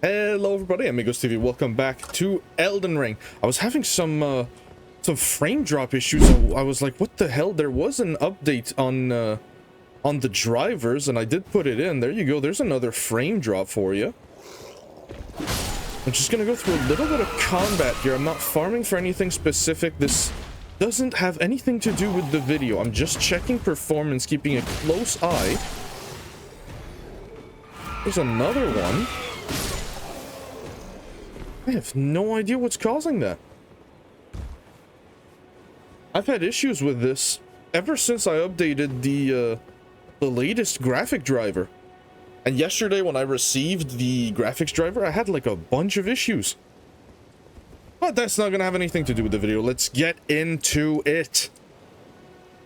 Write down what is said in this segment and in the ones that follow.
Hello everybody, Amigos TV. Welcome back to Elden Ring. I was having some frame drop issues. I was like, what the hell? There was an update on the drivers, and I did put it in. There you go. There's another frame drop for you. I'm just gonna go through a little bit of combat here. I'm not farming for anything specific. This doesn't have anything to do with the video. I'm just checking performance, keeping a close eye. There's another one. I have no idea what's causing that. I've had issues with this ever since I updated the latest graphic driver. And yesterday when I received the graphics driver, I had like a bunch of issues. But that's not gonna have anything to do with the video. Let's get into it.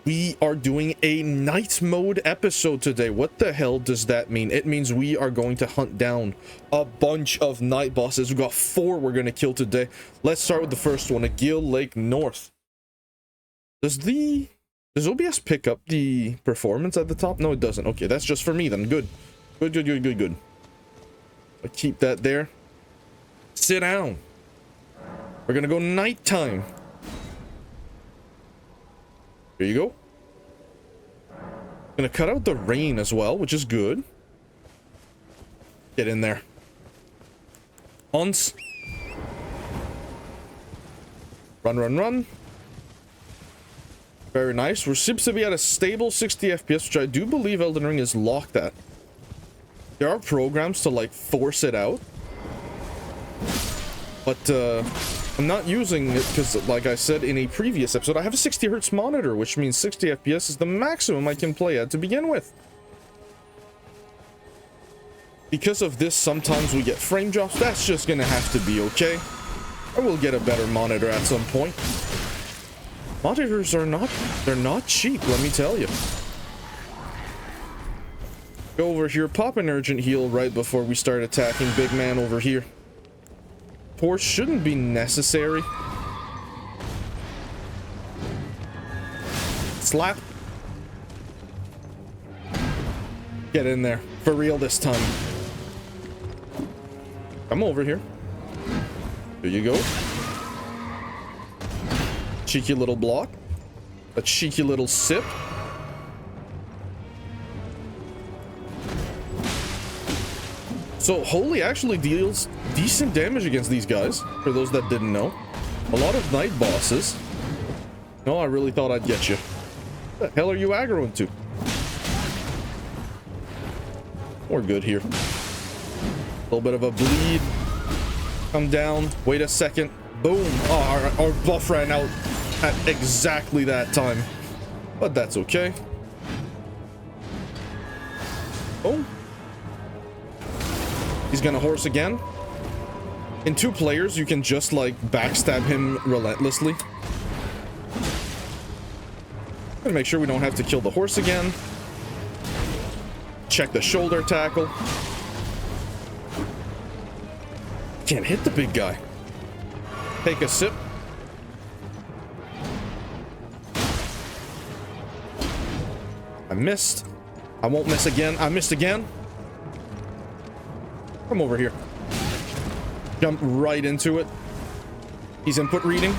We are doing a night mode episode today. What the hell does that mean? It means we are going to hunt down a bunch of night bosses. We've got 4 we're going to kill today. Let's start with the first one, Agil Lake North. Does OBS pick up the performance at the top? No, it doesn't. Okay, that's just for me then. Good. Good. I'll keep that there. Sit down. We're going to go nighttime. Here you go. Gonna cut out the rain as well, which is good. Get in there. Once. Run. Very nice. We're seems to be at a stable 60 FPS, which I do believe Elden Ring is locked at. There are programs to like force it out. But I'm not using it because, like I said in a previous episode, I have a 60 Hz monitor, which means 60 FPS is the maximum I can play at to begin with. Because of this, sometimes we get frame drops. That's just gonna have to be okay. I will get a better monitor at some point. Monitors are they're not cheap, let me tell you. Go over here, pop an urgent heal right before we start attacking big man over here. Force shouldn't be necessary. Slap. Get in there. For real this time. Come over here. There you go. Cheeky little block. A cheeky little sip. So Holy actually deals decent damage against these guys, for those that didn't know. A lot of night bosses. No, I really thought I'd get you. What the hell are you aggroing to? We're good here. A little bit of a bleed. Come down. Wait a second. Boom. Oh, our buff ran out at exactly that time. But that's okay. Boom. He's gonna horse again. In 2 players, you can just like backstab him relentlessly. Gonna make sure we don't have to kill the horse again. Check the shoulder tackle. Can't hit the big guy. Take a sip. I missed. I won't miss again. I missed again. Come over here. Jump right into it. He's input reading.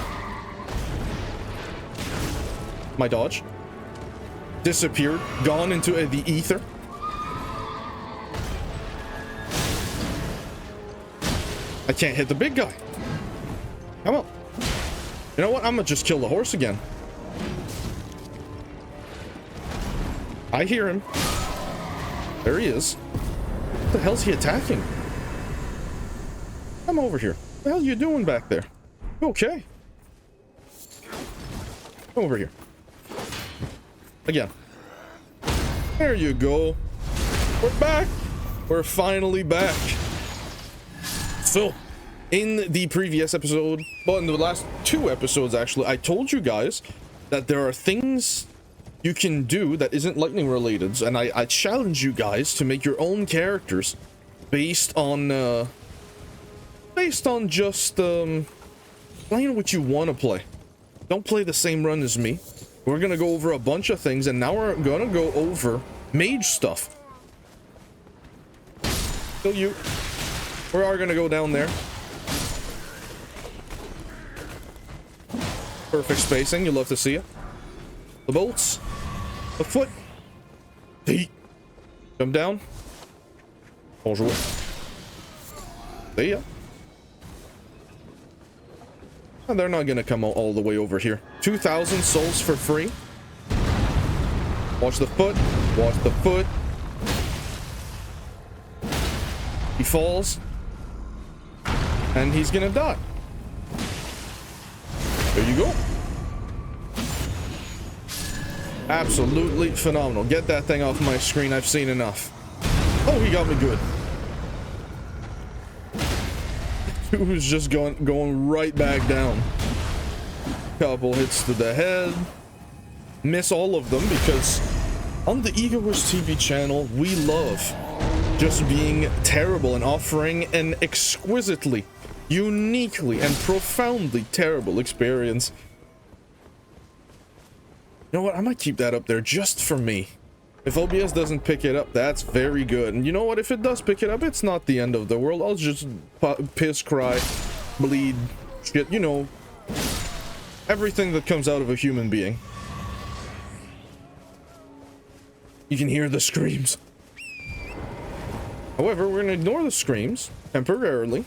My dodge. Disappeared. Gone into the ether. I can't hit the big guy. Come on. You know what? I'm gonna just kill the horse again. I hear him. There he is. What the hell's he attacking? Come over here. What the hell are you doing back there? Okay. Come over here. Again. There you go. We're back. We're finally back. So, in the previous episode, well, in the last 2 episodes actually, I told you guys that there are things you can do that isn't lightning related, and I challenge you guys to make your own characters based on just playing what you want to play. Don't play the same run as me. We're gonna go over a bunch of things, and now we're gonna go over mage stuff. Kill you. We are gonna go down there. Perfect spacing. You love to see it. The bolts. The foot. Feet. Jump down. Bonjour. See ya. And they're not gonna come all the way over here. 2,000 souls for free. Watch the foot. Watch the foot. He falls. And he's gonna die. There you go. Absolutely phenomenal. Get that thing off my screen. I've seen enough. Oh, he got me good. Who's just going right back down. Couple hits to the head. Miss all of them because on the Egoist TV channel, we love just being terrible and offering an exquisitely, uniquely, and profoundly terrible experience. You know what? I might keep that up there just for me. If OBS doesn't pick it up, that's very good. And you know what? If it does pick it up, it's not the end of the world. I'll just piss, cry, bleed, shit, you know, everything that comes out of a human being. You can hear the screams. However, we're gonna ignore the screams temporarily.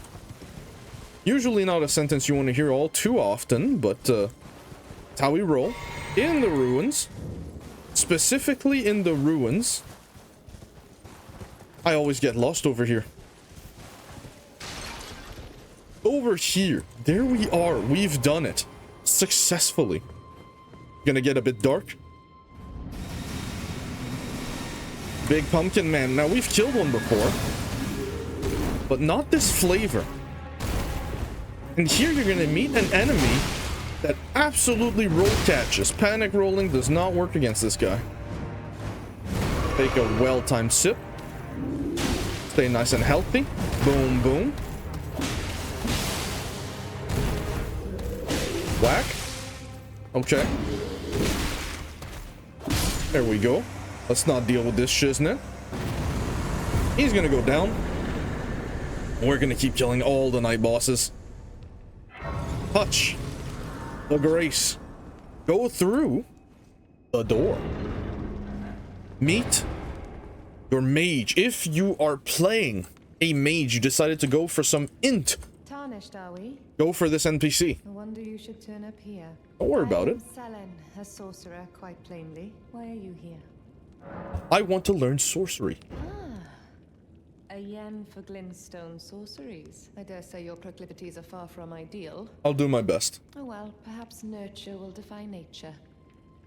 Usually not a sentence you want to hear all too often, but it's how we roll. In the ruins. Specifically in the ruins. I always get lost over here. Over here. There we are. We've done it. Successfully. Gonna get a bit dark. Big pumpkin man. Now, we've killed one before. But not this flavor. And here you're gonna meet an enemy that absolutely roll catches. Panic rolling does not work against this guy. Take a well-timed sip. Stay nice and healthy. Boom, boom. Whack. Okay. There we go. Let's not deal with this shiznit. He's gonna go down. We're gonna keep killing all the night bosses. Touch. The grace. Go through the door. Meet your mage. If you are playing a mage, you decided to go for some int. Tarnished, are we? Go for this NPC. No wonder you should turn up here. Don't worry about it. Selen, a sorcerer, quite plainly. Why are you here? I want to learn sorcery. A yen for glintstone sorceries. I dare say your proclivities are far from ideal. I'll do my best. Oh well, perhaps nurture will defy nature.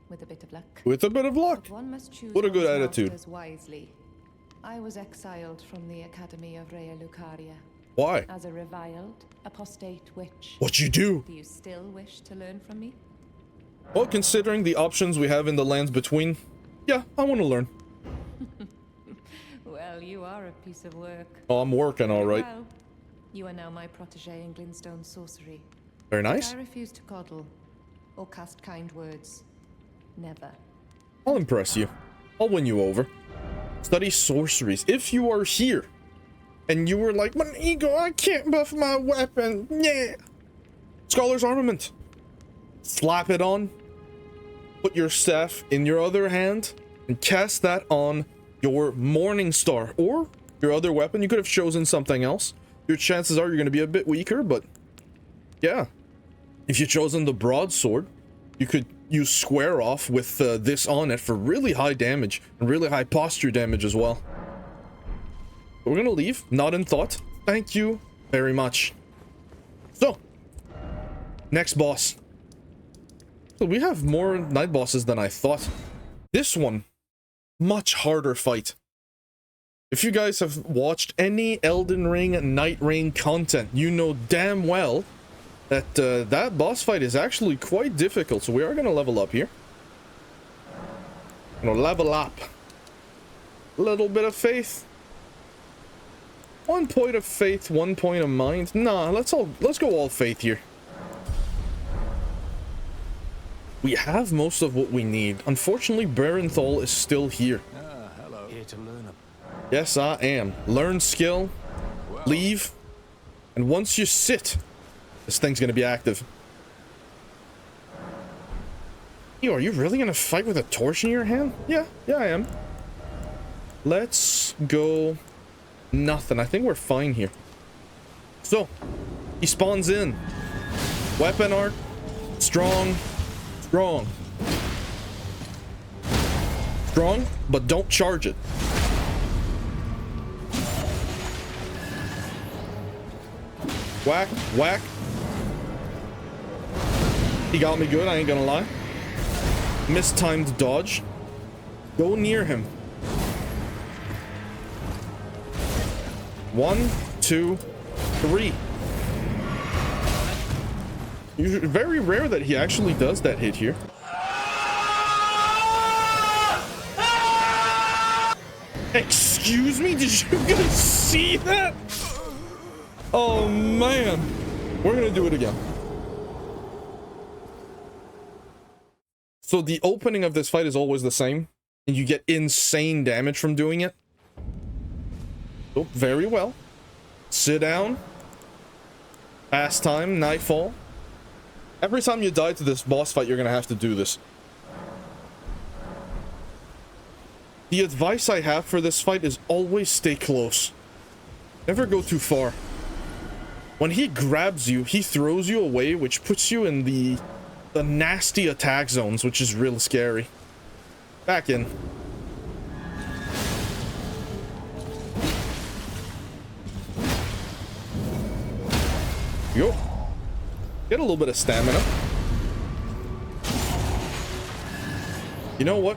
With a bit of luck. With a bit of luck. But one must choose What a good one's attitude. masters wisely. I was exiled from the Academy of Rea Lucaria. Why? As a reviled, apostate witch. What you do? Do you still wish to learn from me? Well, considering the options we have in the lands between, yeah, I want to learn. Well, you are a piece of work. Oh, I'm working all right. Well, you are now my protege in glintstone sorcery. Very nice. I refuse to coddle or cast kind words. Never. I'll impress you. I'll win you over. Study sorceries. If you are here and you were like, my ego, I can't buff my weapon. Yeah. Scholar's Armament. Slap it on. Put your staff in your other hand and cast that on your Morning Star or your other weapon. You could have chosen something else. Your chances are you're going to be a bit weaker, but yeah. If you've chosen the broadsword, you could use square off with this on it for really high damage and really high posture damage as well. We're gonna leave, not in thought. Thank you very much. So, next boss. So we have more night bosses than I thought. This one, much harder fight. If you guys have watched any Elden Ring, Night Rain content, you know damn well that that boss fight is actually quite difficult. So we are gonna level up here. Gonna level up. A little bit of faith. 1 point of faith, 1 point of mind. Nah, let's go all faith here. We have most of what we need. Unfortunately, Barenthal is still here. Hello. Here to learn. Yes, I am. Learn skill. Well, Leave. And once you sit, this thing's gonna be active. Yo, are you really gonna fight with a torch in your hand? Yeah, I am. Let's go. Nothing. I think we're fine here. So, he spawns in. Weapon art. Strong. Strong. Strong, but don't charge it. Whack, whack. He got me good, I ain't gonna lie. Mistimed dodge. Go near him. 1, 2, 3. Very rare that he actually does that hit here. Excuse me? Did you guys see that? Oh man. We're gonna do it again. So the opening of this fight is always the same, and you get insane damage from doing it. Oh, very well. Sit down. Past time, nightfall. Every time you die to this boss fight, you're gonna have to do this. The advice I have for this fight is always stay close. Never go too far. When he grabs you, he throws you away, which puts you in the nasty attack zones, which is real scary. Back in. Yo. Get a little bit of stamina. You know what?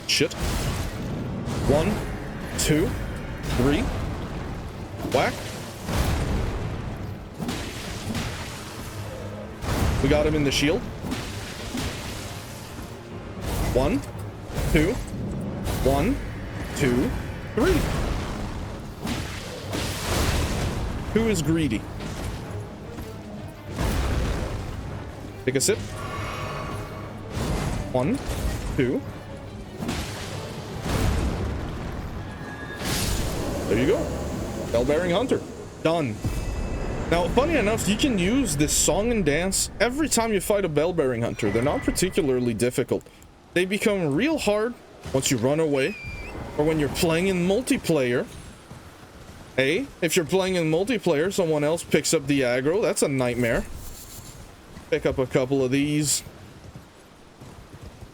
Shit. 1, 2, 3. Whack. We got him in the shield. 1, 2, 1, 2, 3. Who is greedy? Take a sip. 1, 2. There you go. Bell-bearing hunter. Done. Now, funny enough, you can use this song and dance every time you fight a bell-bearing hunter. They're not particularly difficult. They become real hard once you run away, or when you're playing in multiplayer. Hey, if you're playing in multiplayer, someone else picks up the aggro. That's a nightmare. Pick up a couple of these.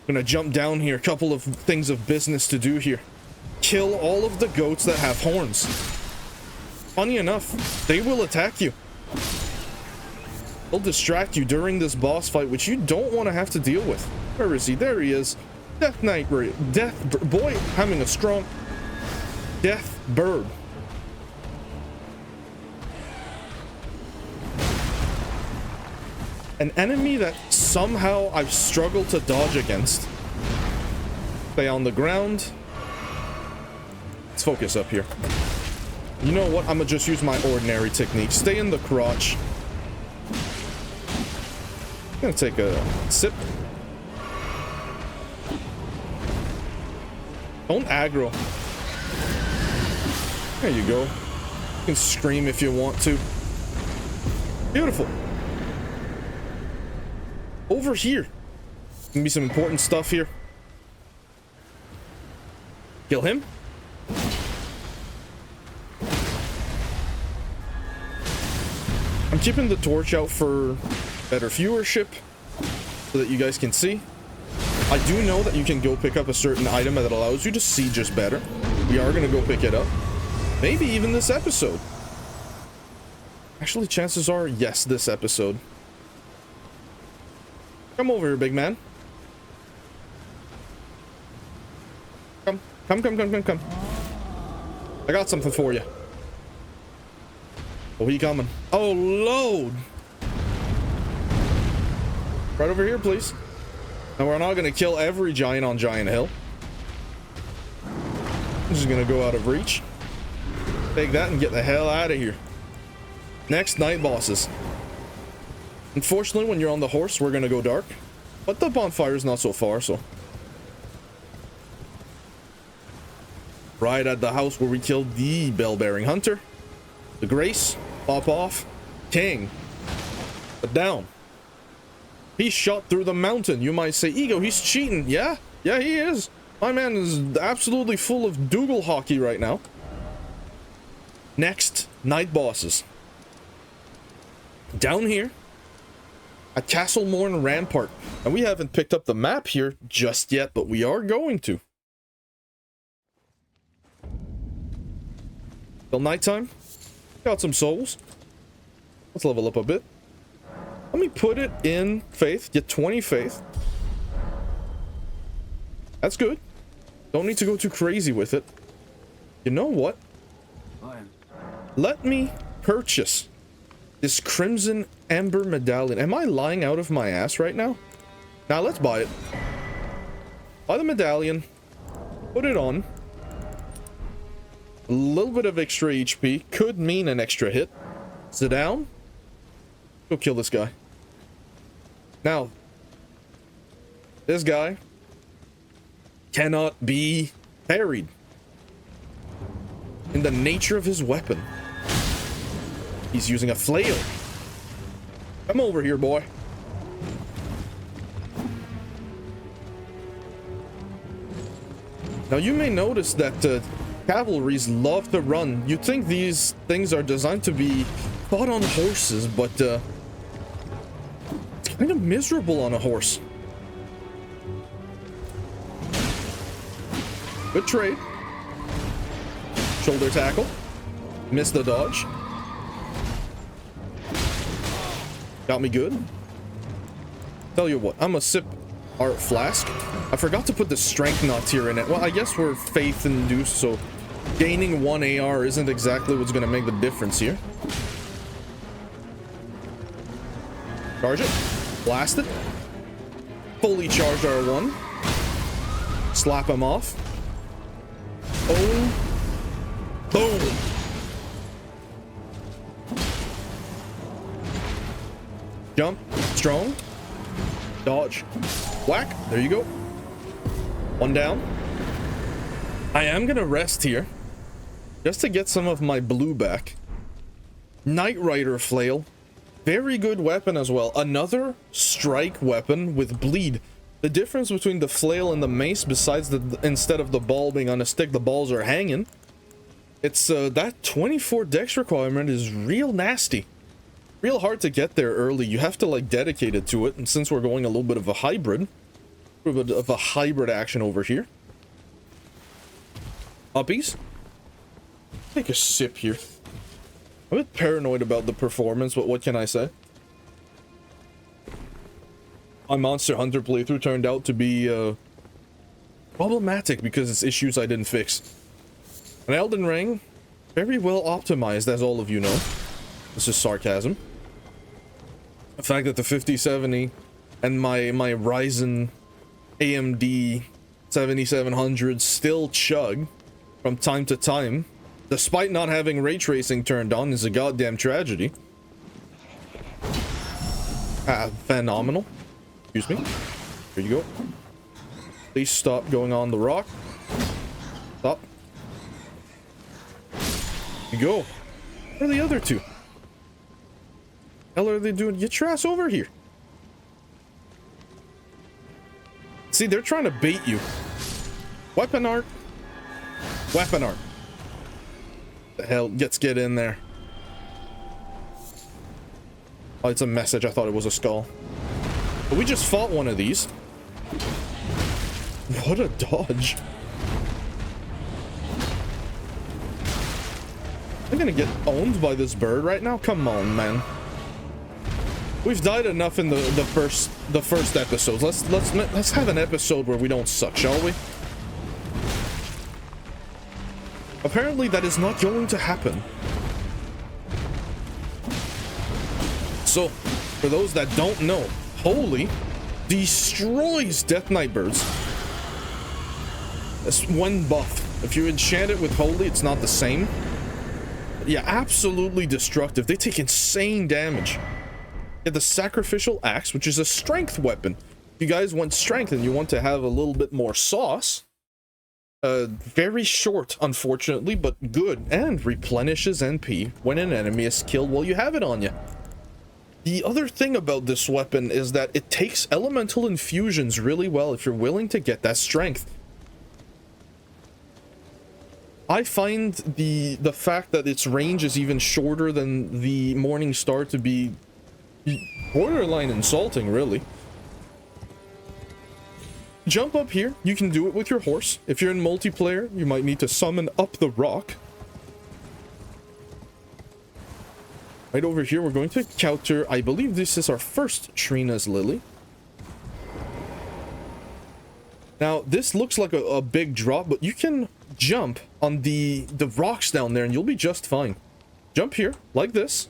Gonna jump down here. A couple of things of business to do here. Kill all of the goats that have horns. Funny enough, they will attack you. They'll distract you during this boss fight, which you don't want to have to deal with. Where is he? There he is. Death Knight, boy, having a strong death bird. An enemy that somehow I've struggled to dodge against. Stay on the ground. Let's focus up here. You know what? I'm gonna just use my ordinary technique. Stay in the crotch. I'm gonna take a sip. Don't aggro. There you go. You can scream if you want to. Beautiful. Over here. Gonna be some important stuff here. Kill him. I'm keeping the torch out for better viewership so that you guys can see. I do know that you can go pick up a certain item that allows you to see just better. We are gonna go pick it up. Maybe even this episode. Actually, chances are, yes, this episode. Come over here, big man. Come. I got something for you. Oh, he coming. Oh, load. Right over here, please. Now, we're not going to kill every giant on Giant Hill. I'm just going to go out of reach. Take that and get the hell out of here. Next, night bosses. Unfortunately, when you're on the horse, we're going to go dark. But the bonfire's not so far, so. Right at the house where we killed the bell-bearing hunter. The Grace, pop off. King. But down. He shot through the mountain. You might say, Ego, he's cheating. Yeah, yeah, he is. My man is absolutely full of Dougal hockey right now. Next, night bosses. Down here at Castle Morn Rampart. And we haven't picked up the map here just yet, but we are going to. Till nighttime. Got some souls. Let's level up a bit. Let me put it in faith. Get 20 faith. That's good. Don't need to go too crazy with it. You know what? Let me purchase this Crimson Amber Medallion. Am I lying out of my ass right now? Now let's buy it. Buy the medallion. Put it on. A little bit of extra HP. Could mean an extra hit. Sit down. Go kill this guy. Now, this guy cannot be parried in the nature of his weapon. He's using a flail. Come over here, boy. Now, you may notice that cavalries love to run. You'd think these things are designed to be fought on horses, but it's kind of miserable on a horse. Good trade. Shoulder tackle. Missed the dodge. Got me good. Tell you what, I'm gonna sip our flask. I forgot to put the strength nut here in it. Well, I guess we're faith induced, so gaining 1 AR isn't exactly what's gonna make the difference here. Charge it. Blast it. Fully charged R1. Slap him off. Oh. Boom. Jump. Strong. Dodge. Whack. There you go. One down. I am gonna rest here just to get some of my blue back. Knight Rider flail. Very good weapon as well. Another strike weapon with bleed. The difference between the flail and the mace, besides that instead of the ball being on a stick, the balls are hanging. It's that 24 dex requirement is real nasty. Real hard to get there early. You have to like dedicate it to it. And since we're going a little bit of a hybrid action over here. Uppies. Take a sip here. I'm a bit paranoid about the performance, but what can I say? My Monster Hunter playthrough turned out to be problematic because it's issues I didn't fix. An Elden Ring, very well optimized, as all of you know. This is sarcasm. The fact that the 5070 and my Ryzen AMD 7700 still chug from time to time, despite not having ray tracing turned on, is a goddamn tragedy. Phenomenal. Excuse me. Here you go. Please stop going on the rock. Stop. Here you go. Where are the other two? Hell are they doing? Get your ass over here. See, they're trying to bait you. Weapon art. Weapon art. The hell? Let's get in there. Oh, it's a message. I thought it was a skull. But we just fought one of these. What a dodge. I'm gonna get owned by this bird right now? Come on, man. We've died enough in the first episodes. Let's have an episode where we don't suck, shall we? Apparently that is not going to happen. So, for those that don't know, Holy destroys Death Knight birds. That's one buff. If you enchant it with Holy, it's not the same. But yeah, absolutely destructive. They take insane damage. Yeah, the Sacrificial Axe, which is a strength weapon. If you guys want strength and you want to have a little bit more sauce, Very short, unfortunately, but good, and replenishes NP when an enemy is killed while you have it on you. The other thing about this weapon is that it takes elemental infusions really well if you're willing to get that strength. I find the fact that its range is even shorter than the Morning Star to be borderline insulting, really. Jump up here. You can do it with your horse. If you're in multiplayer, you might need to summon up the rock. Right over here, we're going to encounter, I believe this is our first Trina's Lily. Now, this looks like a big drop, but you can jump on the rocks down there and you'll be just fine. Jump here, like this.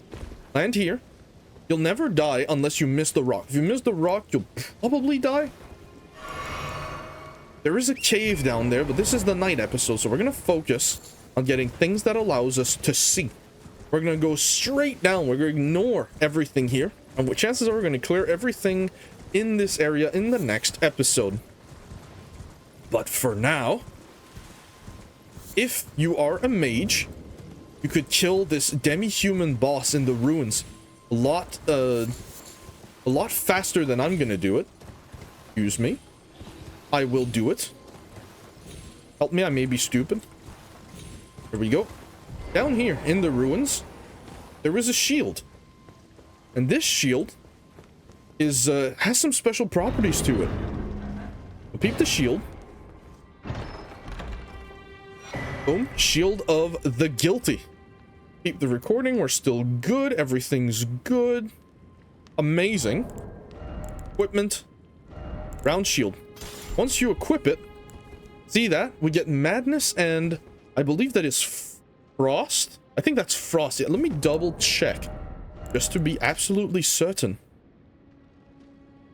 Land here. You'll never die unless you miss the rock. If you miss the rock, you'll probably die. There is a cave down there, but this is the night episode, so we're going to focus on getting things that allows us to see. We're going to go straight down. We're going to ignore everything here. And what chances are we're going to clear everything in this area in the next episode. But for now, if you are a mage, you could kill this demi-human boss in the ruins a lot faster than I'm going to do it. Excuse me. I will do it. Help me, I may be stupid. Here we go. Down here in the ruins, there is a shield. And this shield is has some special properties to it. So peep the shield. Boom. Shield of the guilty. Keep the recording. We're still good. Everything's good. Amazing. Equipment. Round shield. Once you equip it, see that? We get madness and I believe that is frost. I think that's frost. Yeah, let me double check just to be absolutely certain.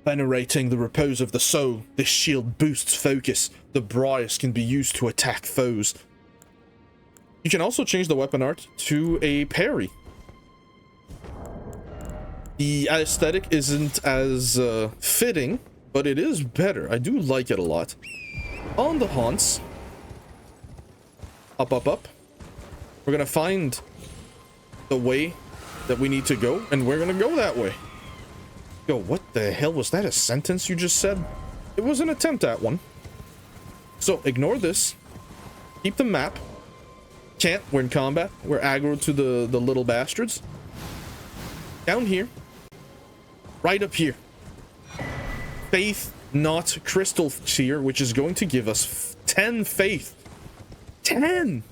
Venerating the repose of the soul, this shield boosts focus. The briars can be used to attack foes. You can also change the weapon art to a parry. The aesthetic isn't as fitting, but it is better. I do like it a lot. On the haunts. Up, up, up. We're gonna find the way that we need to go, and we're gonna go that way. Yo, what the hell was that? A sentence you just said? It was an attempt at one. So, ignore this. Keep the map. Can't. We're in combat. We're aggro to the little bastards. Down here. Right up here. Faith, not crystal tier, which is going to give us 10 faith. 10!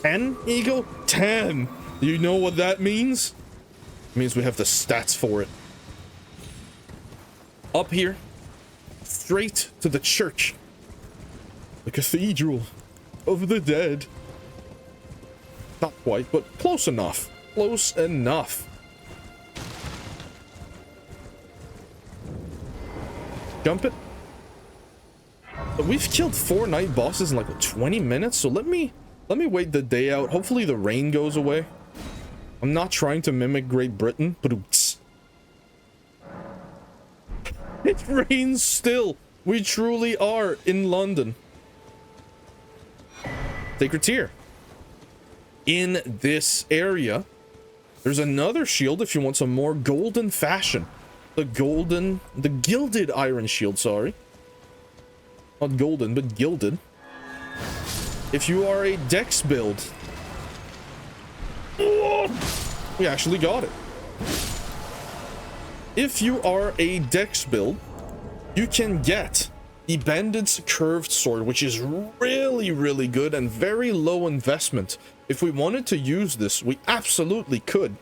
10, Eagle? 10! Do you know what that means? It means we have the stats for it. Up here. Straight to the church. The cathedral of the dead. Not quite, but close enough. Close enough. Jump it. But we've killed 4 night bosses in like 20 minutes, so let me wait the day out. Hopefully the rain goes away. I'm not trying to mimic Great Britain, but oops. It rains still. We truly are in London. Sacred Tier. In this area, there's another shield if you want some more golden fashion. The gilded iron shield, sorry. Not golden, but gilded. If you are a dex build. We actually got it. If you are a dex build, you can get the Bandit's Curved Sword, which is really, really good and very low investment. If we wanted to use this, we absolutely could.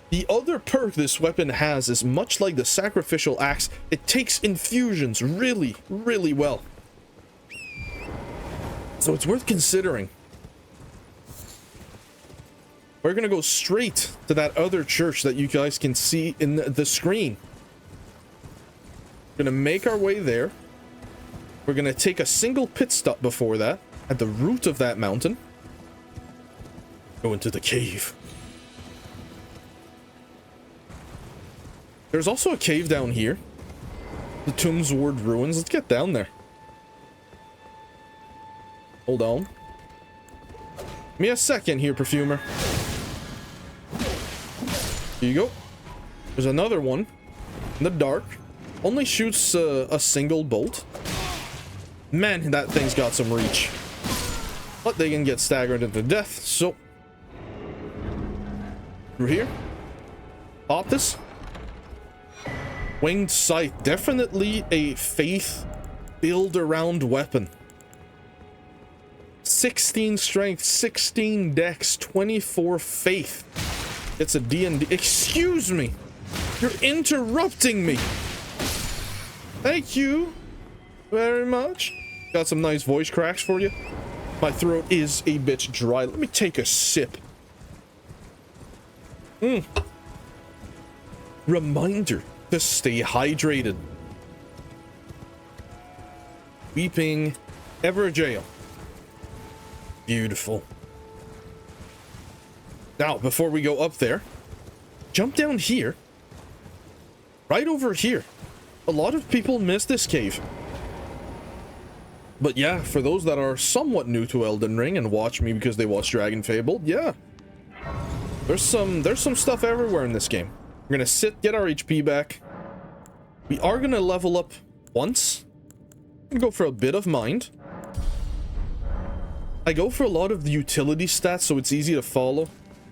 The other perk this weapon has is much like the Sacrificial Axe, it takes infusions really, really well. So it's worth considering. We're gonna go straight to that other church that you guys can see in the screen. We're gonna make our way there. We're gonna take a single pit stop before that, at the root of that mountain. Go into the cave. There's also a cave down here. The Tombsward Ruins. Let's get down there. Hold on. Give me a second here, perfumer. Here you go. There's another one in the dark. Only shoots a single bolt. Man, that thing's got some reach. But they can get staggered into death, so... Through here. Pop this. Winged Scythe. Definitely a faith build-around weapon. 16 strength, 16 dex, 24 faith. It's a D&D. Excuse me. You're interrupting me. Thank you very much. Got some nice voice cracks for you. My throat is a bit dry. Let me take a sip. Reminder to stay hydrated. Weeping Everjail. Beautiful. Now, before we go up there, jump down here. Right over here. A lot of people miss this cave. But yeah, for those that are somewhat new to Elden Ring and watch me because they watch Dragon Fable, yeah. There's some stuff everywhere in this game. We're gonna sit, get our HP back. We are gonna level up once. I'm gonna go for a bit of mind. I go for a lot of the utility stats so it's easy to follow.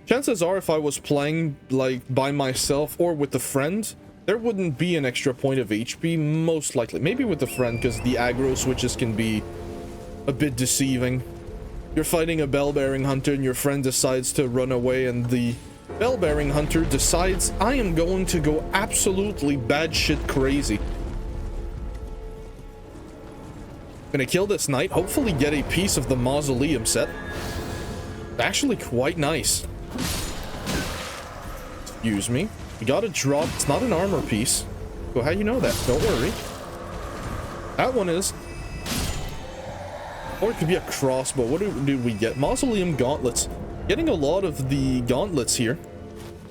Chances are if I was playing like by myself or with a friend, there wouldn't be an extra point of HP, most likely. Maybe with a friend, because the aggro switches can be a bit deceiving. You're fighting a bell-bearing hunter and your friend decides to run away and the bell-bearing hunter decides, I am going to go absolutely batshit crazy. Gonna kill this knight, hopefully get a piece of the mausoleum set. Actually quite nice. Excuse me. We got a drop. It's not an armor piece. So how you know that? Don't worry. That one is. Or it could be a crossbow. What do we get? Mausoleum gauntlets. Getting a lot of the gauntlets here.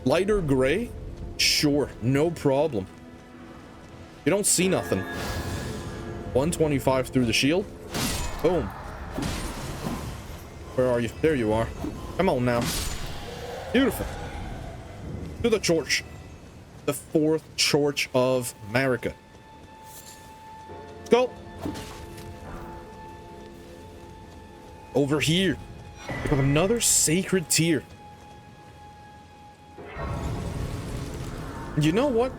Lighter gray? Sure, no problem. You don't see nothing. 125 through the shield. Boom. Where are you? There you are. Come on now. Beautiful. To the church. The fourth church of America. Let's go. Over here. Pick up another sacred tier. You know what?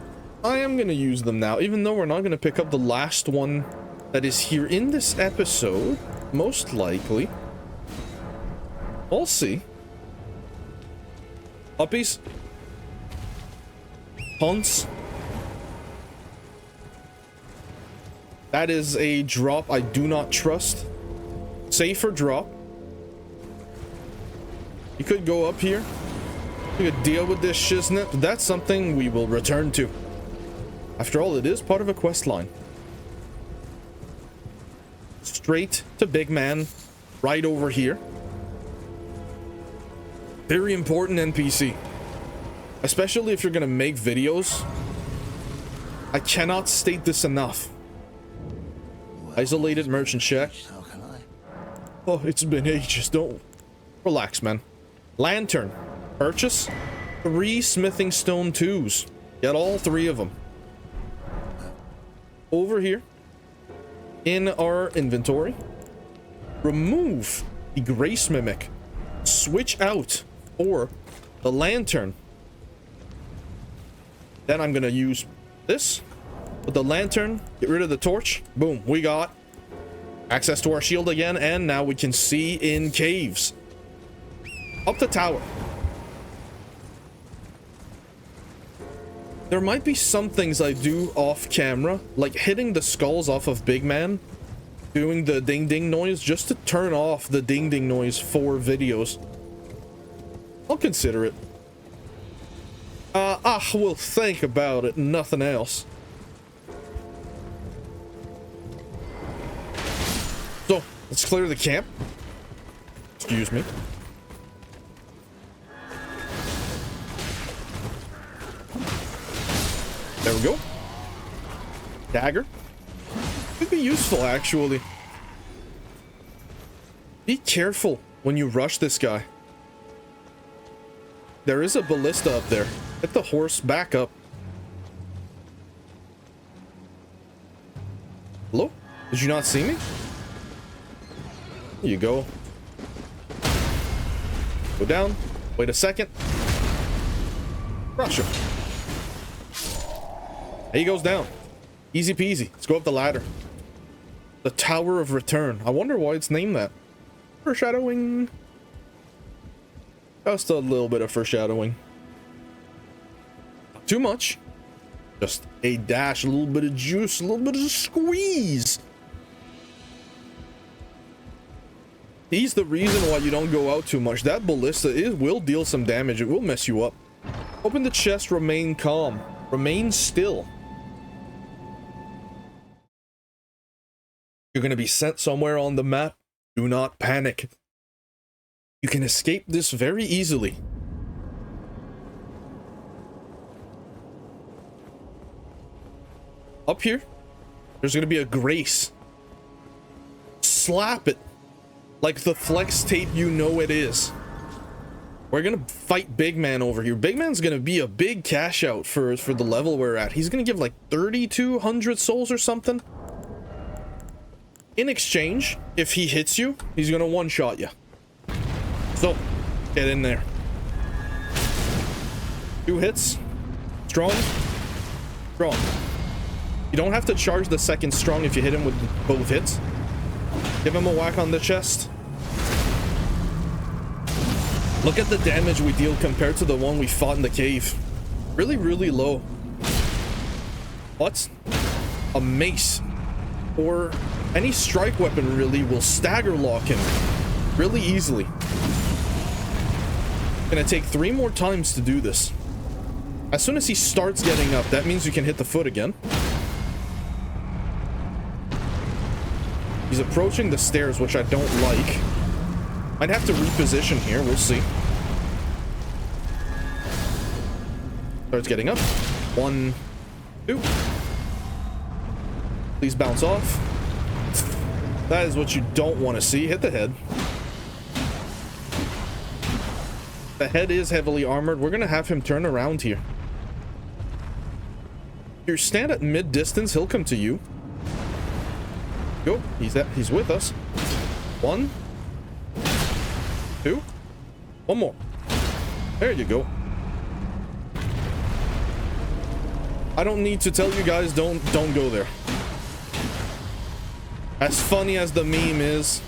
I am going to use them now, even though we're not going to pick up the last one that is here in this episode. Most likely. We'll see. Puppies. Hunts. That is a drop I do not trust. Safer drop. You could go up here. You could deal with this shiznit. That's something we will return to. After all, it is part of a quest line. Straight to Big Man. Right over here. Very important NPC. Especially if you're gonna make videos. I cannot state this enough. Isolated merchant shack. Oh, it's been ages. Don't relax, man. Lantern. Purchase 3 smithing stone 2s. Get all 3 of them. Over here in our inventory. Remove the Grace Mimic. Switch out for the lantern. Then I'm gonna use this with the lantern, get rid of the torch. Boom, we got access to our shield again, and now we can see in caves. Up the tower. There might be some things I do off camera, like hitting the skulls off of Big Man, doing the ding ding noise just to turn off the ding ding noise for videos. I'll consider it. I will think about it, nothing else. So, let's clear the camp. Excuse me. There we go. Dagger. Could be useful, actually. Be careful when you rush this guy. There is a ballista up there. Get the horse back up. Hello? Did you not see me? Here you go. Go down. Wait a second. Rush him. He goes down. Easy peasy. Let's go up the ladder. The Tower of Return. I wonder why it's named that. Foreshadowing. Just a little bit of foreshadowing. Not too much. Just a dash, a little bit of juice, a little bit of squeeze. He's the reason why you don't go out too much. That ballista will deal some damage. It will mess you up. Open the chest, remain calm. Remain still. You're going to be sent somewhere on the map. Do not panic. You can escape this very easily. Up here, there's going to be a grace. Slap it like the flex tape you know it is. We're going to fight Big Man over here. Big Man's going to be a big cash out for the level we're at. He's going to give like 3,200 souls or something. In exchange, if he hits you, he's going to one-shot you. So, get in there. 2 hits. Strong. Strong. You don't have to charge the second strong if you hit him with both hits. Give him a whack on the chest. Look at the damage we deal compared to the one we fought in the cave. Really, really low. What? A mace. Or any strike weapon really will stagger lock him really easily. Gonna take 3 more times to do this. As soon as he starts getting up, that means you can hit the foot again. He's approaching the stairs, which I don't like. Might have to reposition here, we'll see. Starts getting up. 1, 2. Please bounce off. That is what you don't want to see. Hit the head. The head is heavily armored. We're gonna have him turn around here. You stand at mid distance, he'll come to you. Go. He's with us. 1, 2. 1 more. There you go. I don't need to tell you guys, don't go there. As funny as the meme is,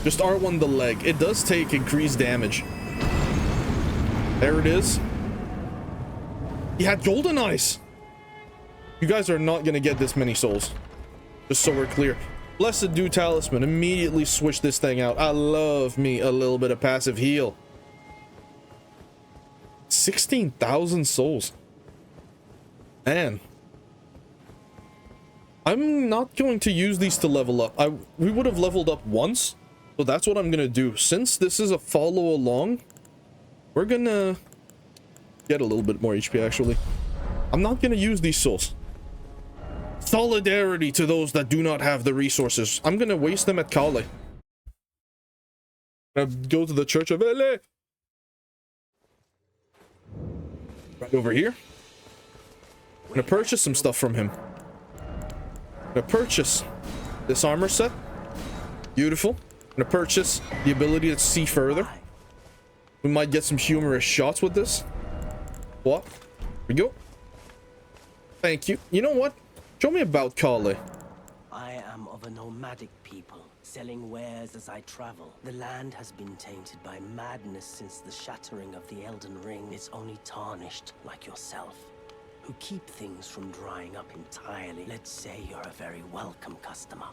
just R1 the leg. It does take increased damage. There it is. He had golden eyes. You guys are not gonna get this many souls. Just so we're clear. Blessed Dew Talisman. Immediately switch this thing out. I love me a little bit of passive heal. 16,000 souls. Man. I'm not going to use these to level up. We would have leveled up once. So that's what I'm gonna do. Since this is a follow along, we're gonna get a little bit more HP actually. I'm not gonna use these souls. Solidarity to those that do not have the resources. I'm gonna waste them at Kale. I'm gonna go to the Church of LA. Right over here. I'm gonna purchase some stuff from him. I'm gonna purchase this armor set. Beautiful. I'm gonna purchase the ability to see further. We might get some humorous shots with this. What? Here we go. Thank you. You know what? Show me about Kale. I am of a nomadic people, selling wares as I travel. The land has been tainted by madness since the shattering of the Elden Ring. It's only tarnished like yourself, who keep things from drying up entirely. Let's say you're a very welcome customer.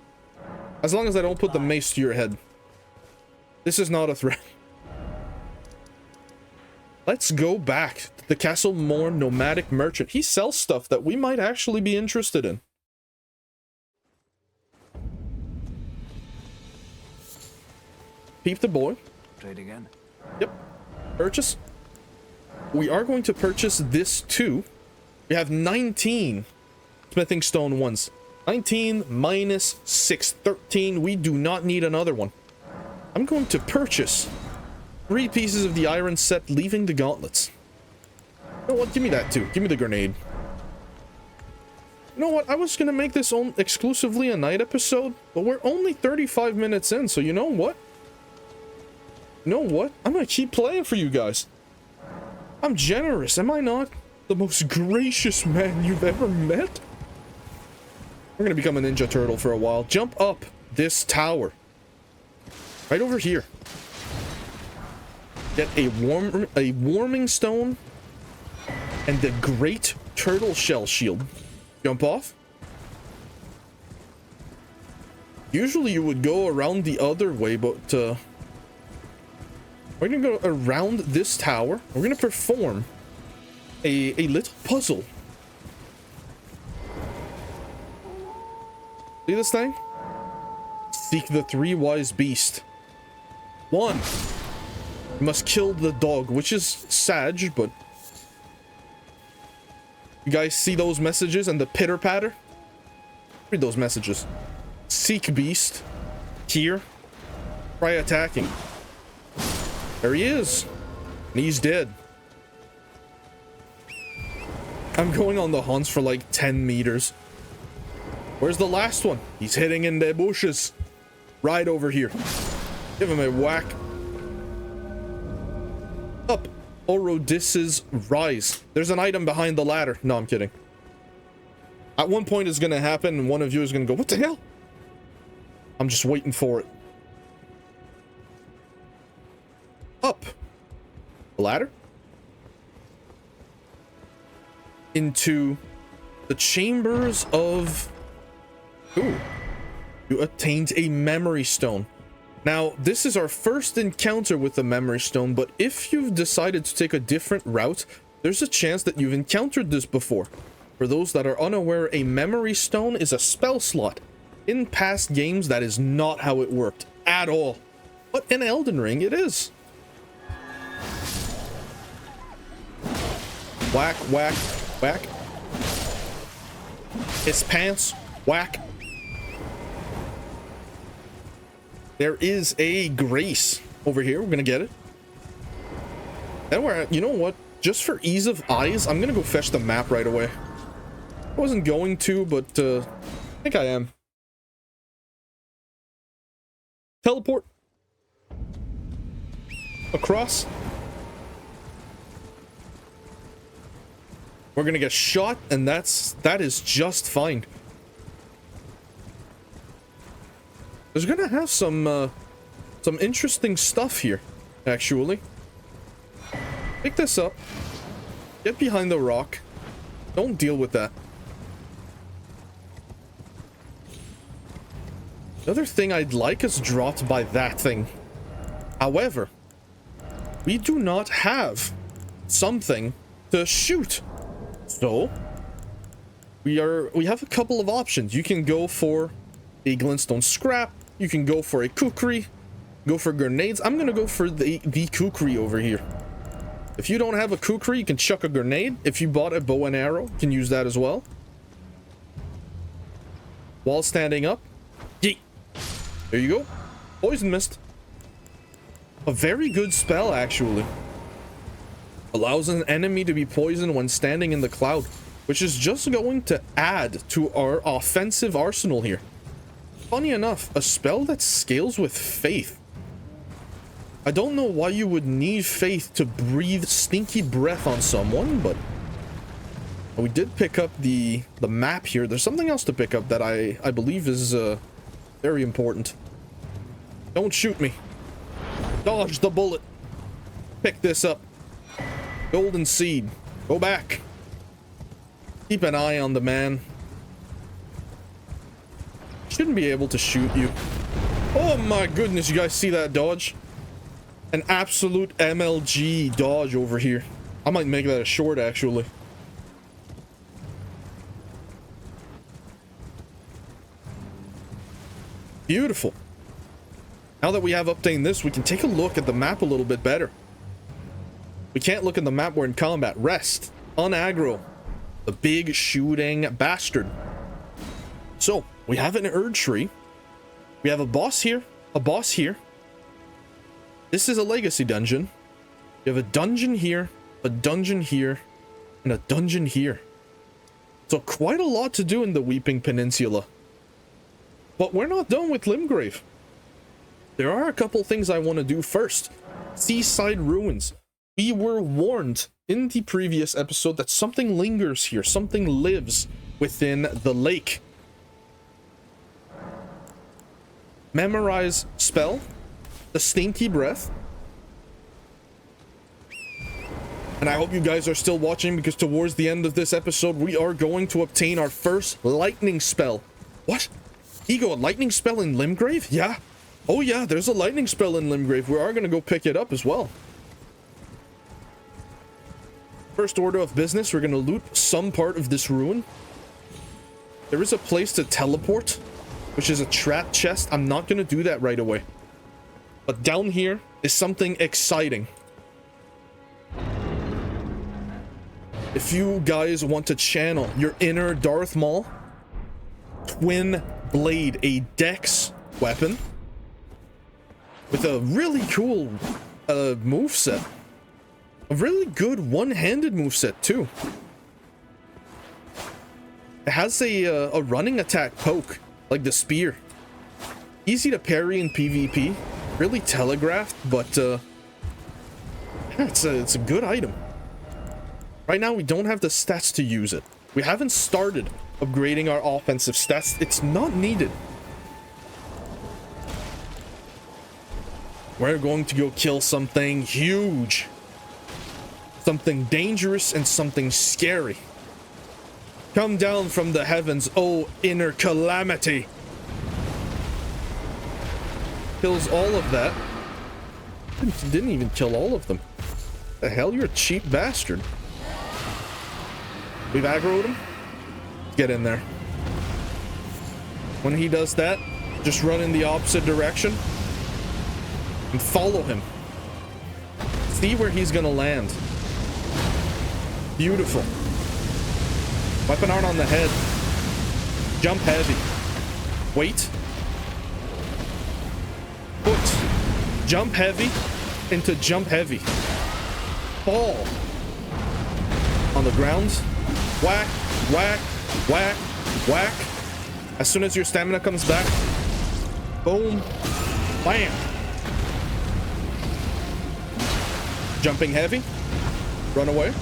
As long as I don't put the mace to your head. This is not a threat. Let's go back to the Castle Morn nomadic merchant. He sells stuff that we might actually be interested in. Peep the boy. Trade again. Yep. Purchase. We are going to purchase this too. We have 19 smithing stone ones. 19 minus 6, 13. We do not need another one. I'm going to purchase 3 pieces of the iron set, leaving the gauntlets. You know what? Give me that too. Give me the grenade. You know what? I was gonna make this exclusively a night episode, but we're only 35 minutes in, so you know what? You know what? I'm gonna keep playing for you guys. I'm generous, am I not? The most gracious man you've ever met? We're gonna become a Ninja Turtle for a while. Jump up this tower. Right over here. Get a warming stone and the great turtle shell shield. Jump off. Usually you would go around the other way, but we're gonna go around this tower. We're gonna perform a little puzzle. See this thing? Seek the 3 wise beasts. 1. You must kill the dog, which is Sag, but you guys see those messages and the pitter patter? Read those messages. Seek beast. Here. Try attacking. There he is. And he's dead. I'm going on the hunts for like 10 meters. Where's the last one? He's hiding in the bushes. Right over here. Give him a whack. Up. Orodis's rise. There's an item behind the ladder. No, I'm kidding. At one point it's gonna happen and one of you is gonna go, what the hell? I'm just waiting for it. Up. The ladder. Into the chambers of... Ooh. You attained a memory stone. Now, this is our first encounter with the memory stone, but if you've decided to take a different route, there's a chance that you've encountered this before. For those that are unaware, a memory stone is a spell slot. In past games, that is not how it worked at all. But in Elden Ring, it is. Whack, whack, whack. His pants, whack. There is a grace over here. We're gonna get it. And we're at, you know what? Just for ease of eyes, I'm gonna go fetch the map right away. I wasn't going to, but I think I am. Teleport. Across. We're gonna get shot, and that is just fine. There's gonna have some interesting stuff here, actually. Pick this up. Get behind the rock. Don't deal with that. The other thing I'd like is dropped by that thing. However, we do not have something to shoot. So, we have a couple of options. You can go for a glintstone scrap. You can go for a kukri. Go for grenades. I'm gonna go for the kukri over here. If you don't have a kukri, you can chuck a grenade. If you bought a bow and arrow, you can use that as well. While standing up. Yeet. There you go. Poison mist. A very good spell, actually. Allows an enemy to be poisoned when standing in the cloud, which is just going to add to our offensive arsenal here. Funny enough, a spell that scales with faith. I don't know why you would need faith to breathe stinky breath on someone, but we did pick up the map here. There's something else to pick up that I believe is very important. Don't shoot me. Dodge the bullet. Pick this up. Golden seed. Go back. Keep an eye on the man. Shouldn't be able to shoot you. Oh my goodness, you guys see that dodge? An absolute MLG dodge over here. I might make that a short, actually. Beautiful. Now that we have obtained this, we can take a look at the map a little bit better. We can't look at the map, we're in combat. Rest. Unaggro. The big shooting bastard. So, we have an Erd tree. We have a boss here. A boss here. This is a legacy dungeon. You have a dungeon here, a dungeon here, and a dungeon here. So quite a lot to do in the Weeping Peninsula. But we're not done with Limgrave. There are a couple things I want to do first. Seaside Ruins. We were warned in the previous episode that something lingers here. Something lives within the lake. Memorize spell. The Stinky Breath. And I hope you guys are still watching, because towards the end of this episode, we are going to obtain our first lightning spell. What? Ego, a lightning spell in Limgrave? Yeah. Oh yeah, there's a lightning spell in Limgrave. We are going to go pick it up as well. First order of business, we're going to loot some part of this ruin. There is a place to teleport, which is a trap chest. I'm not going to do that right away. But down here is something exciting. If you guys want to channel your inner Darth Maul, Twin Blade, a dex weapon with a really cool moveset. A really good one-handed moveset too. It has a running attack poke, like the spear. Easy to parry in PvP. Really telegraphed, but yeah, it's a good item. Right now, we don't have the stats to use it. We haven't started upgrading our offensive stats. It's not needed. We're going to go kill something huge. Something dangerous and something scary. Come down from the heavens, oh inner calamity. Kills all of that. Didn't even kill all of them. The hell, you're a cheap bastard. We've aggroed him. Get in there. When he does that, just run in the opposite direction and follow him. See where he's gonna land. Beautiful. Weapon art on the head. Jump heavy. Wait. Foot. Jump heavy into jump heavy. Fall. On the ground. Whack, whack, whack, whack. As soon as your stamina comes back, boom, bam. Jumping heavy, run away.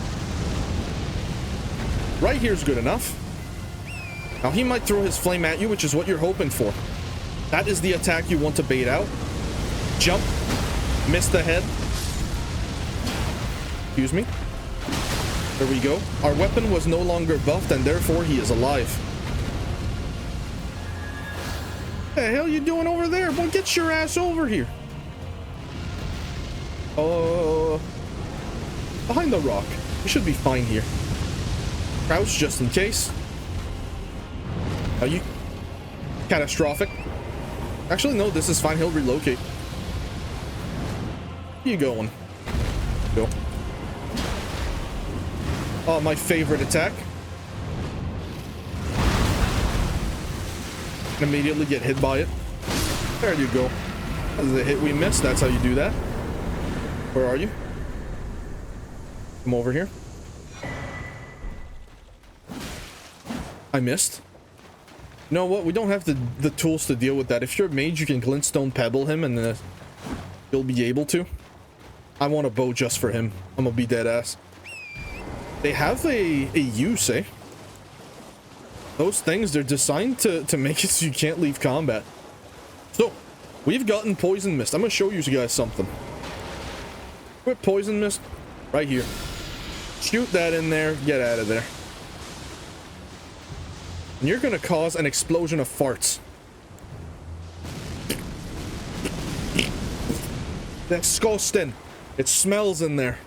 Right here's good enough. Now he might throw his flame at you, which is what you're hoping for. That is the attack you want to bait out. Jump, miss the head. Excuse me. There we go. Our weapon was no longer buffed, and therefore he is alive. What the hell you doing over there? Boy, get your ass over here. Behind the rock. We should be fine here. Crouch just in case. Are you catastrophic? Actually, no, this is fine. He'll relocate. Where you going? Go. Oh, my favorite attack. Immediately get hit by it. There you go. That's the hit we missed. That's how you do that. Where are you? Come over here. I missed. You know what? We don't have the tools to deal with that. If you're a mage, you can glintstone pebble him and you'll be able to. I want a bow just for him. I'm gonna be dead ass. They have a use, eh? Those things, they're designed to make it so you can't leave combat. So, we've gotten Poison Mist. I'm gonna show you guys something. Quit Poison Mist right here. Shoot that in there, get out of there. And you're gonna cause an explosion of farts. Disgusting. It smells in there.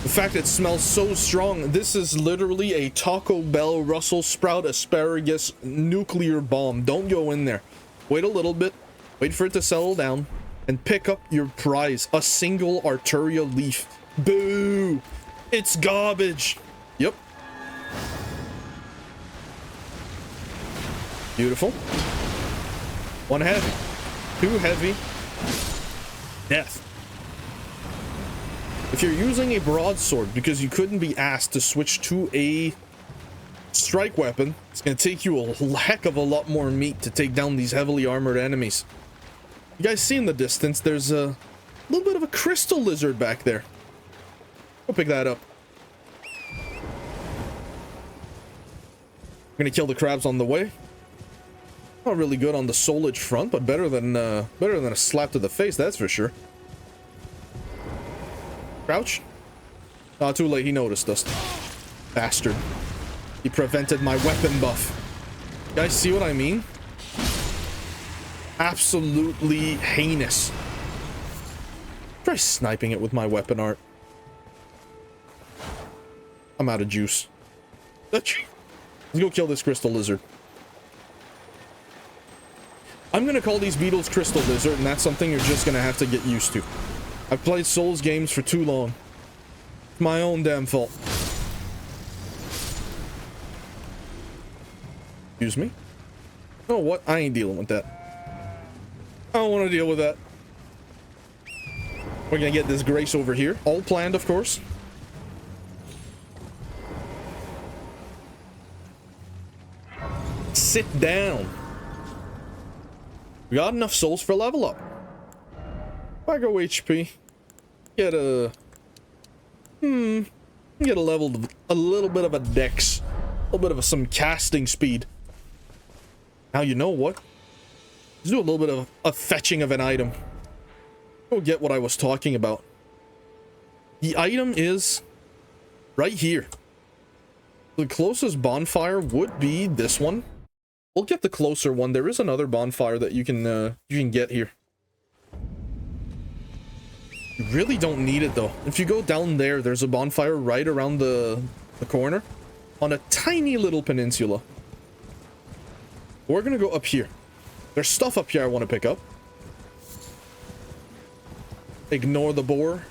In fact, it smells so strong. This is literally a Taco Bell Brussels sprout asparagus nuclear bomb. Don't go in there. Wait a little bit. Wait for it to settle down. And pick up your prize. A single Arturia leaf. Boo! It's garbage. Yep. Beautiful. One heavy. Two heavy. death. If you're using a broadsword because you couldn't be asked to switch to a strike weapon, it's going to take you a heck of a lot more meat to take down these heavily armored enemies. You guys see in the distance, there's a little bit of a crystal lizard back there. Go pick that up. I'm gonna kill the crabs on the way. Not really good on the soulage front, but better than a slap to the face, that's for sure. Crouch. Ah, too late. He noticed us. Bastard. He prevented my weapon buff. You guys see what I mean? Absolutely heinous. Try sniping it with my weapon art. I'm out of juice. Let's go kill this crystal lizard. I'm gonna call these beetles crystal lizard, and that's something you're just gonna have to get used to. I've played Souls games for too long. It's my own damn fault. Excuse me? You know what? I ain't dealing with that. I don't want to deal with that. We're gonna get this Grace over here. All planned, of course. Sit down. We got enough souls for level up. If I go HP, get a get a level, a little bit of a dex, a little bit of some casting speed. Now you know what? Let's do a little bit of a fetching of an item. Go get what I was talking about. The item is right here. The closest bonfire would be this one. We'll get the closer one. There is another bonfire that you can get here. You really don't need it though. If you go down there, there's a bonfire right around the corner on a tiny little peninsula. We're gonna go up here. There's stuff up here I want to pick up. Ignore the boar,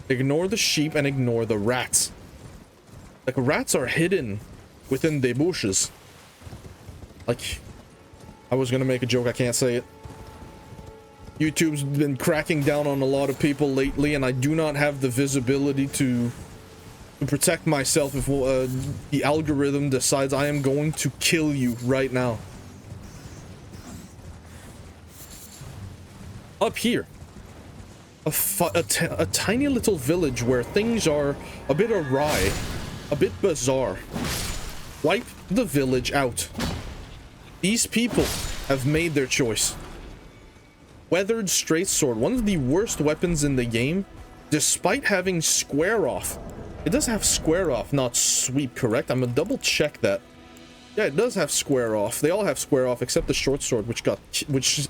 ignore the sheep, and ignore the rats. Like, rats are hidden within the bushes. Like, I was gonna make a joke, I can't say it. YouTube's been cracking down on a lot of people lately, and I do not have the visibility to protect myself if the algorithm decides I am going to kill you right now. Up here, a tiny little village where things are a bit awry, a bit bizarre. Wipe the village out. These people have made their choice. Weathered straight sword, one of the worst weapons in the game, despite having square off. It does have square off, not sweep, correct? I'm gonna double check that. Yeah, it does have square off. They all have square off except the short sword, which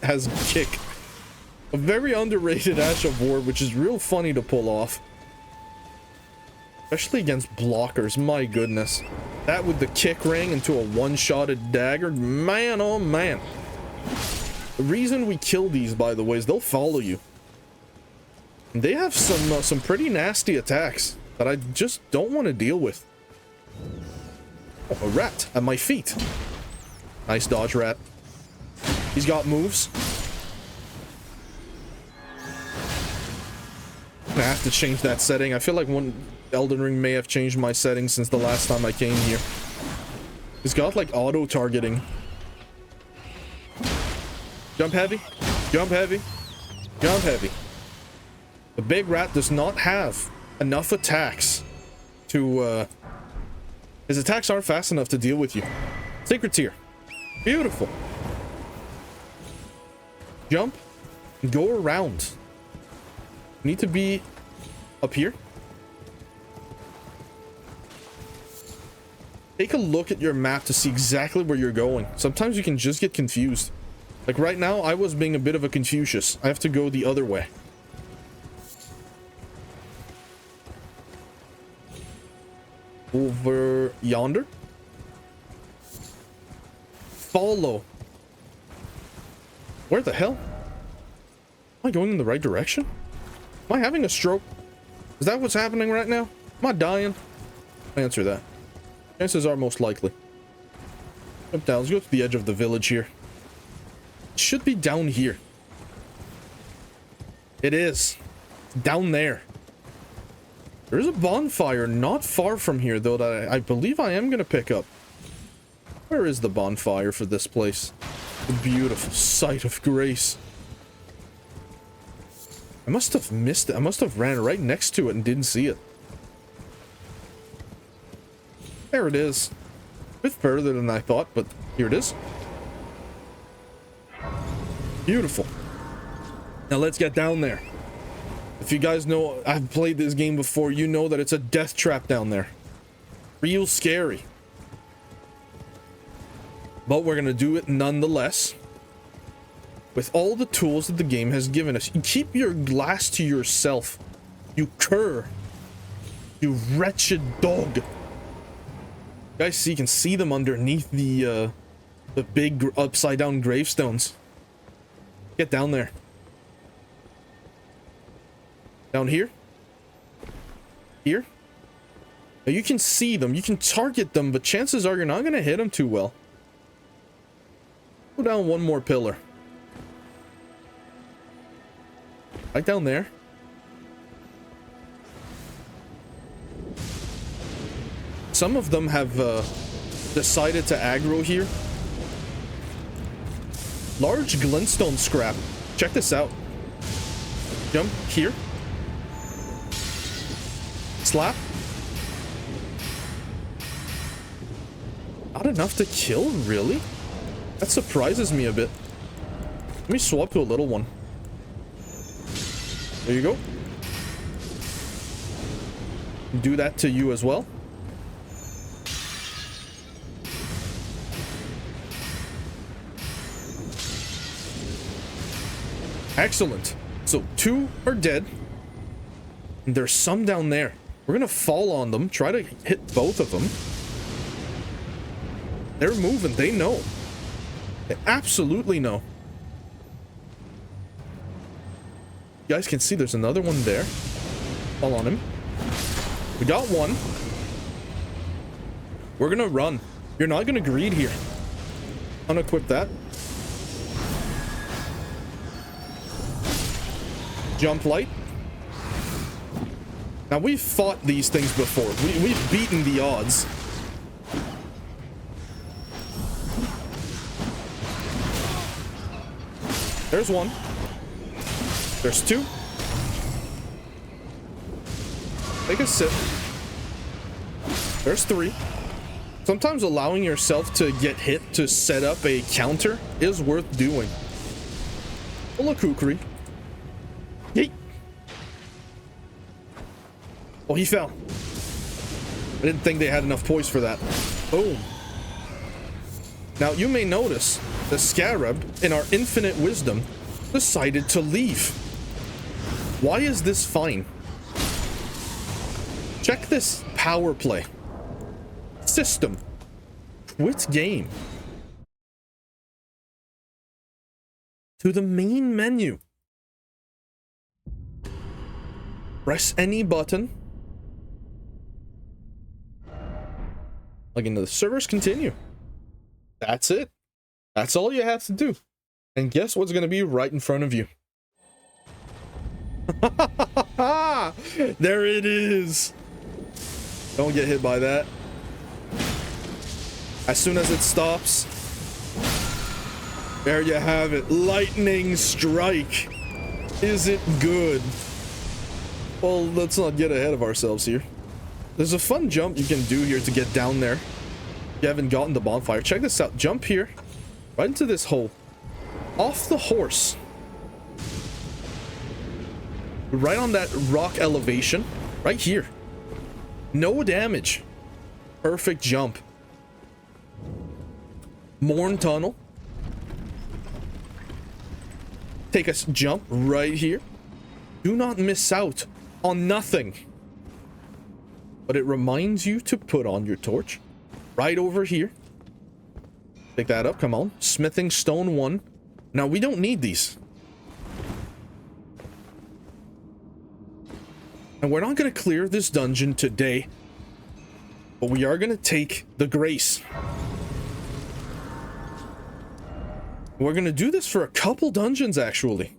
has kick. A very underrated Ash of War, which is real funny to pull off. Especially against blockers, my goodness. That with the kick ring into a one-shotted dagger, man oh man. The reason we kill these, by the way, is they'll follow you. And they have some pretty nasty attacks that I just don't want to deal with. Oh, a rat at my feet. Nice dodge, rat. He's got moves. I have to change that setting. I feel like Elden Ring may have changed my settings since the last time I came here. It's got like auto targeting. Jump heavy, jump heavy, jump heavy. The big rat does not have enough attacks to his attacks aren't fast enough to deal with you. Sacred Tear. Beautiful. Jump and go around. Need to be up here. Take a look at your map to see exactly where you're going. Sometimes you can just get confused. Like right now, I was being a bit of a Confucius. I have to go the other way. Over yonder. Follow. Where the hell? Am I going in the right direction? Am I having a stroke? Is that what's happening right now? Am I dying? Answer that. Chances are most likely. Jump down. Let's go to the edge of the village here. It should be down here. It is. Down there. There's a bonfire not far from here, though, that I believe I am going to pick up. Where is the bonfire for this place? The beautiful sight of grace. I must have missed it. I must have ran right next to it and didn't see it. There it is. A bit further than I thought, but here it is. Beautiful. Now let's get down there. If you guys know, I've played this game before, you know that it's a death trap down there. Real scary. But we're gonna do it nonetheless. With all the tools that the game has given us. You keep your glass to yourself. You cur. You wretched dog. Guys, see, you can see them underneath the big upside down gravestones. Get down there. Down here. Here. Now you can see them. You can target them, but chances are you're not going to hit them too well. Go down one more pillar. Right down there. Some of them have decided to aggro here. Large glintstone scrap. Check this out. Jump here. Slap. Not enough to kill, really? That surprises me a bit. Let me swap to a little one. There you go. Do that to you as well. Excellent. So 2 are dead. And there's some down there. We're gonna fall on them. Try to hit both of them. They're moving. They know. They absolutely know. You guys can see there's another one there. Fall on him. We got one. We're gonna run. You're not gonna greed here. Unequip that. Jump light. Now, we've fought these things before. We've beaten the odds. There's one. There's 2. Take a sip. There's 3. Sometimes allowing yourself to get hit to set up a counter is worth doing. Full of kukri. Yeet. Oh, he fell. I didn't think they had enough poise for that. Boom. Now, you may notice the scarab, in our infinite wisdom, decided to leave. Why is this fine? Check this power play. System. Quit game. To the main menu. Press any button. Log into the servers, continue. That's it. That's all you have to do. And guess what's going to be right in front of you? There it is. Don't get hit by that. As soon as it stops, there you have it. Lightning strike. Is it good? Well, let's not get ahead of ourselves here. There's a fun jump you can do here to get down there. You haven't gotten the bonfire. Check this out. Jump here. Right into this hole. Off the horse. Right on that rock elevation. Right here. No damage. Perfect jump. Morn tunnel. Take a jump right here. Do not miss out on nothing. But it reminds you to put on your torch. Right over here. Pick that up, come on. Smithing stone 1. Now, we don't need these. And we're not going to clear this dungeon today. But we are going to take the grace. We're going to do this for a couple dungeons, actually.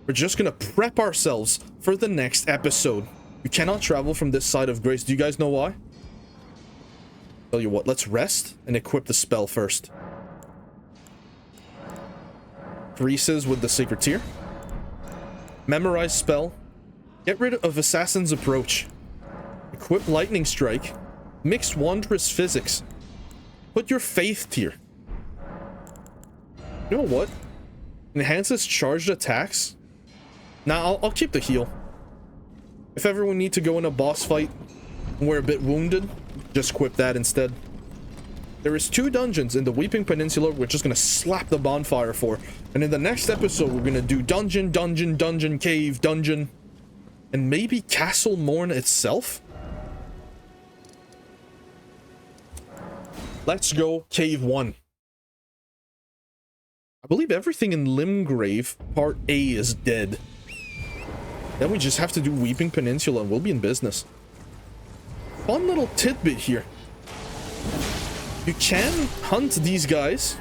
We're just gonna prep ourselves for the next episode. You cannot travel from this side of grace. Do you guys know why? Tell you what, let's rest and equip the spell first. Greases with the Sacred Tear. Memorize spell. Get rid of Assassin's Approach. Equip Lightning Strike. Mixed Wondrous Physics. Put your Faith Tier. You know what? Enhances charged attacks. Nah, I'll keep the heal. If ever we need to go in a boss fight and we're a bit wounded, just equip that instead. There is 2 dungeons in the Weeping Peninsula we're just gonna slap the bonfire for. And in the next episode, we're gonna do dungeon, cave, dungeon, and maybe Castle Morn itself? Let's go Cave 1. I believe everything in Limgrave Part A is dead. Then we just have to do Weeping Peninsula and we'll be in business. Fun little tidbit here. You can hunt these guys,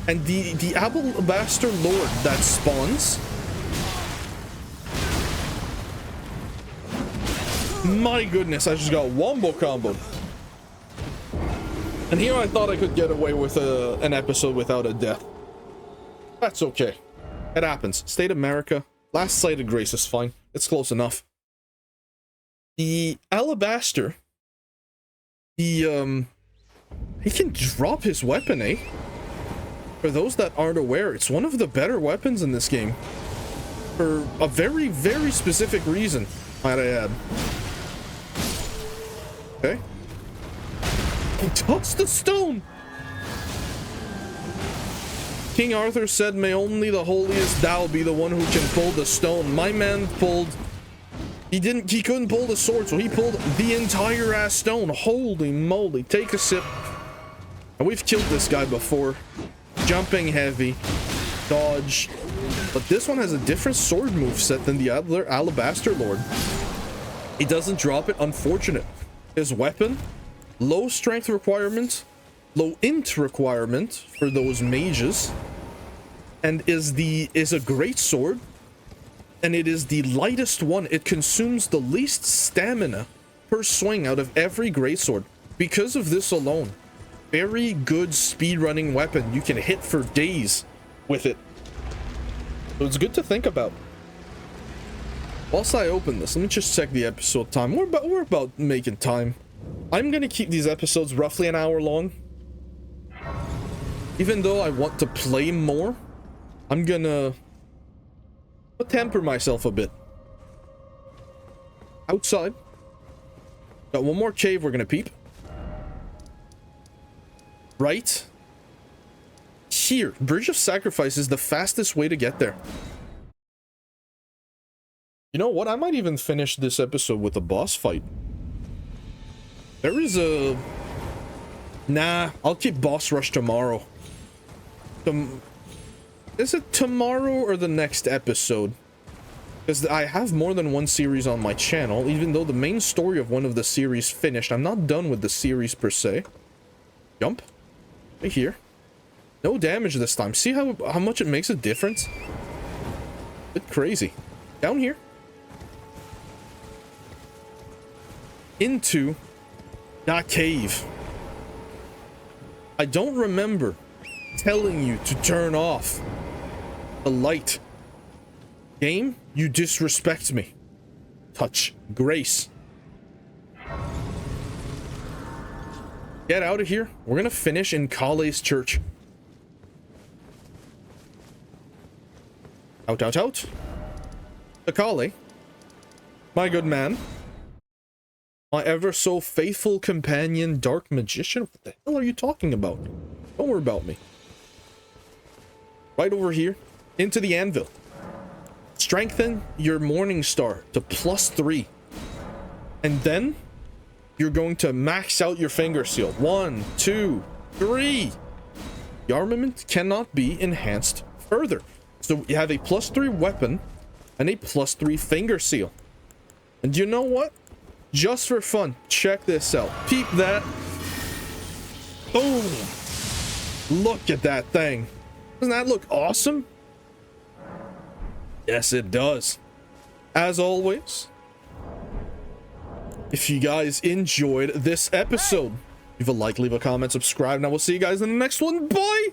and the Alabaster Lord that spawns. My goodness, I just got wombo comboed. And here I thought I could get away with an episode without a death. That's okay. It happens. State America. Last Sight of Grace is fine. It's close enough. The Alabaster. He can drop his weapon, eh? For those that aren't aware, it's one of the better weapons in this game. For a very, very specific reason, might I add. Okay. He touched the stone! King Arthur said, "May only the holiest thou be the one who can pull the stone." My man pulled... He couldn't pull the sword, so he pulled the entire ass stone. Holy moly. Take a sip. And we've killed this guy before. Jumping heavy. Dodge. But this one has a different sword moveset than the other Alabaster Lord. He doesn't drop it. Unfortunate. His weapon, low strength requirement, low int requirement for those mages, and is a great sword, and it is the lightest one. It consumes the least stamina per swing out of every greatsword. Because of this alone, very good speedrunning weapon. You can hit for days with it. So it's good to think about. Whilst I open this, let me just check the episode time. We're about making time. I'm gonna keep these episodes roughly an hour long. Even though I want to play more, I'm gonna temper myself a bit. Outside. Got one more cave we're gonna peep. Right here. Bridge of Sacrifice is the fastest way to get there. You know what? I might even finish this episode with a boss fight. There is a... Nah, I'll keep boss rush tomorrow. Is it tomorrow or the next episode? Because I have more than one series on my channel, even though the main story of one of the series finished. I'm not done with the series per se. Jump. Right here. No damage this time. See how much it makes a difference? Bit crazy. Down here. Into that cave. I don't remember telling you to turn off the light. Game, you disrespect me. Touch grace. Get out of here. We're gonna finish in Kale's church. Out, out, out. Kale, my good man. My ever so faithful companion, Dark Magician. What the hell are you talking about? Don't worry about me. Right over here, into the anvil. Strengthen your Morning Star to +3. And then you're going to max out your finger seal. 1, 2, 3. The armament cannot be enhanced further. So you have a +3 weapon and a +3 finger seal. And you know what? Just for fun, check this out. Peep that. Boom. Look at that thing. Doesn't that look awesome? Yes, it does. As always, if you guys enjoyed this episode, leave a like, leave a comment, subscribe, and I will see you guys in the next one. Bye!